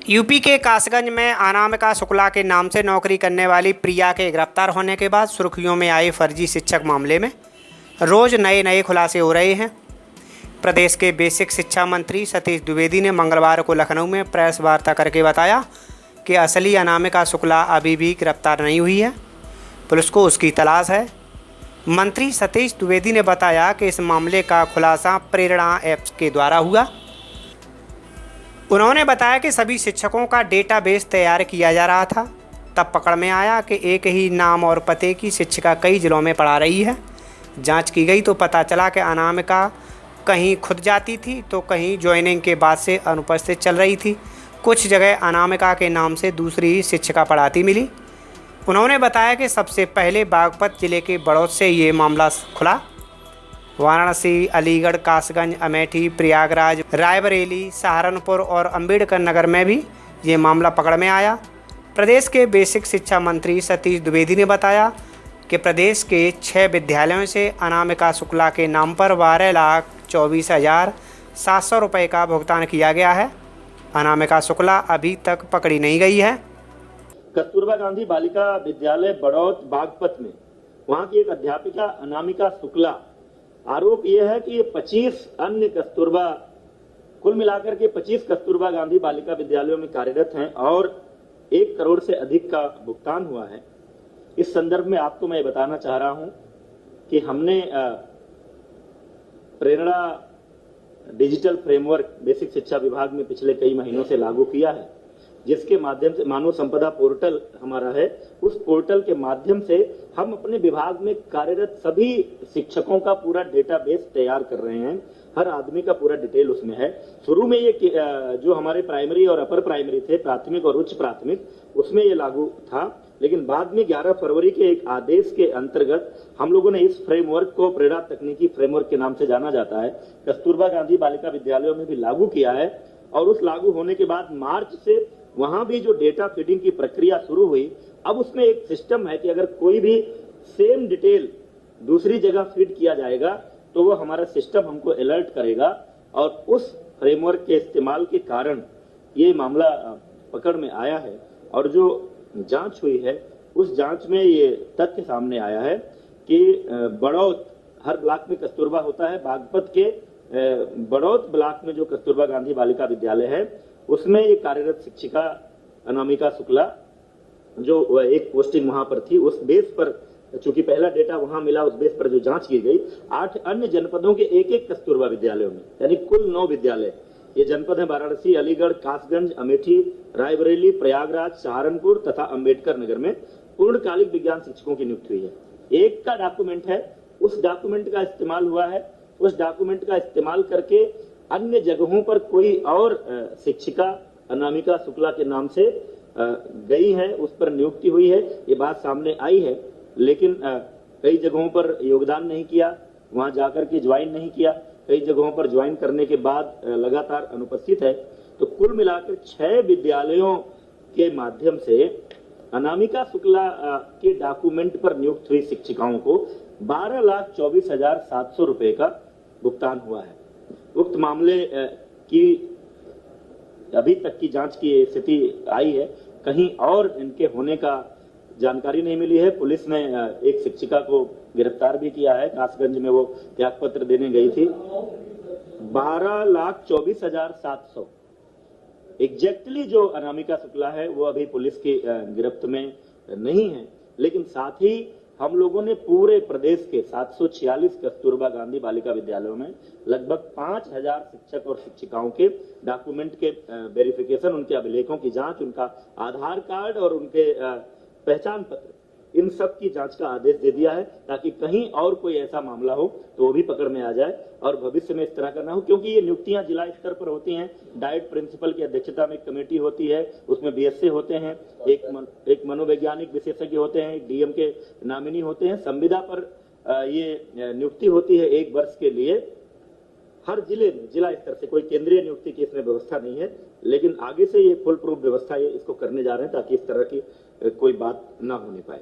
UP के कासगंज में अनामिका शुक्ला के नाम से नौकरी करने वाली प्रिया के गिरफ्तार होने के बाद सुर्खियों में आए फर्जी शिक्षक मामले में रोज़ नए खुलासे हो रहे हैं। प्रदेश के बेसिक शिक्षा मंत्री सतीश द्विवेदी ने मंगलवार को लखनऊ में प्रेस वार्ता करके बताया कि असली अनामिका शुक्ला अभी भी गिरफ्तार नहीं हुई है, पुलिस को उसकी तलाश है। मंत्री सतीश द्विवेदी ने बताया कि इस मामले का खुलासा प्रेरणा ऐप्स के द्वारा हुआ। उन्होंने बताया कि सभी शिक्षकों का डेटाबेस तैयार किया जा रहा था, तब पकड़ में आया कि एक ही नाम और पते की शिक्षिका कई जिलों में पढ़ा रही है। जांच की गई तो पता चला कि अनामिका कहीं खुद जाती थी तो कहीं ज्वाइनिंग के बाद से अनुपस्थित चल रही थी। कुछ जगह अनामिका के नाम से दूसरी ही शिक्षिका पढ़ाती मिली। उन्होंने बताया कि सबसे पहले बागपत जिले के बड़ौद से ये मामला खुला। वाराणसी, अलीगढ़, कासगंज, अमेठी, प्रयागराज, रायबरेली, सहारनपुर और अंबेडकर नगर में भी ये मामला पकड़ में आया। प्रदेश के बेसिक शिक्षा मंत्री सतीश द्विवेदी ने बताया कि प्रदेश के 6 विद्यालयों से अनामिका शुक्ला के नाम पर 12,24,700 रुपये का भुगतान किया गया है। अनामिका शुक्ला अभी तक पकड़ी नहीं गई है। कस्तूरबा गांधी बालिका विद्यालय बड़ौद बागपत में वहां की एक अध्यापिका अनामिका शुक्ला, आरोप यह है कि ये 25 अन्य कस्तूरबा, कुल मिलाकर के 25 कस्तूरबा गांधी बालिका विद्यालयों में कार्यरत हैं और 1 करोड़ से अधिक का भुगतान हुआ है। इस संदर्भ में आपको मैं बताना चाह रहा हूं कि हमने प्रेरणा डिजिटल फ्रेमवर्क बेसिक शिक्षा विभाग में पिछले कई महीनों से लागू किया है, जिसके माध्यम से मानव संपदा पोर्टल हमारा है। उस पोर्टल के माध्यम से हम अपने विभाग में कार्यरत सभी शिक्षकों का पूरा डेटाबेस तैयार कर रहे हैं। हर आदमी का पूरा डिटेल उसमें है। शुरू में ये जो हमारे प्राइमरी और अपर प्राइमरी थे, प्राथमिक और उच्च प्राथमिक, उसमें ये लागू था, लेकिन बाद में 11 फरवरी के एक आदेश के अंतर्गत हम लोगों ने इस फ्रेमवर्क को प्रेरणा तकनीकी फ्रेमवर्क के नाम से जाना जाता है, कस्तूरबा गांधी बालिका विद्यालयों में भी लागू किया है। और उस लागू होने के बाद मार्च से वहां भी जो डेटा फीडिंग की प्रक्रिया शुरू हुई, अब उसमें एक सिस्टम है कि अगर कोई भी सेम डिटेल दूसरी जगह फीड किया जाएगा तो वो हमारा सिस्टम हमको अलर्ट करेगा। और उस फ्रेमवर्क के इस्तेमाल के कारण ये मामला पकड़ में आया है। और जो जांच हुई है उस जांच में ये तथ्य सामने आया है कि बड़ौद, हर ब्लॉक में कस्तूरबा होता है, बागपत के बड़ौद ब्लॉक में जो कस्तूरबा गांधी बालिका विद्यालय है उसमें ये कार्यरत शिक्षिका अनामिका शुक्ला, जो एक पोस्टिंग वहां पर थी, उस बेस पर चूंकि पहला डेटा वहां मिला, उस बेस पर जो जांच की गई 8 अन्य जनपदों के एक कस्तूरबा विद्यालयों में, यानी कुल 9 विद्यालय। ये जनपद है वाराणसी, अलीगढ़, कासगंज, अमेठी, रायबरेली, प्रयागराज, सहारनपुर तथा अंबेडकर नगर में पूर्णकालिक विज्ञान शिक्षकों की नियुक्ति हुई है। एक का डॉक्यूमेंट है, उस डॉक्यूमेंट का इस्तेमाल हुआ है। उस डॉक्यूमेंट का इस्तेमाल करके अन्य जगहों पर कोई और शिक्षिका अनामिका शुक्ला के नाम से गई है, उस पर नियुक्ति हुई है, ये बात सामने आई है। लेकिन कई जगहों पर योगदान नहीं किया, वहां जाकर के ज्वाइन नहीं किया, कई जगहों पर ज्वाइन करने के बाद लगातार अनुपस्थित है। तो कुल मिलाकर 6 विद्यालयों के माध्यम से अनामिका शुक्ला के डॉक्यूमेंट पर नियुक्त हुई शिक्षिकाओं को 12,24,700 रुपए का भुगतान हुआ है। उक्त मामले की अभी तक की जांच की स्थिति आई है, कहीं और इनके होने का जानकारी नहीं मिली है। पुलिस ने एक शिक्षिका को गिरफ्तार भी किया है, कासगंज में वो त्यागपत्र देने गई थी। 12,24,700 एग्जैक्टली जो अनामिका शुक्ला है वो अभी पुलिस की गिरफ्त में नहीं है। लेकिन साथ ही हम लोगों ने पूरे प्रदेश के 746 कस्तूरबा गांधी बालिका विद्यालयों में लगभग 5,000 शिक्षक और शिक्षिकाओं के डॉक्यूमेंट के वेरिफिकेशन, उनके अभिलेखों की जांच, उनका आधार कार्ड और उनके पहचान पत्र, इन सब की जांच का आदेश दे दिया है, ताकि कहीं और कोई ऐसा मामला हो तो वो भी पकड़ में आ जाए और भविष्य में इस तरह का ना हो। क्योंकि ये नियुक्तियां जिला स्तर पर होती हैं, डाइट प्रिंसिपल की अध्यक्षता में एक कमेटी होती है, उसमें बीएसए होते हैं, एक मनोवैज्ञानिक विशेषज्ञ होते हैं, एक डीएम के नॉमिनी होते हैं। संविदा पर ये नियुक्ति होती है 1 वर्ष के लिए। हर जिले में जिला स्तर से कोई केंद्रीय नियुक्ति की इसमें व्यवस्था नहीं है, लेकिन आगे से ये फुल प्रूफ व्यवस्था ये इसको करने जा रहे हैं ताकि इस तरह की कोई बात ना होने पाए।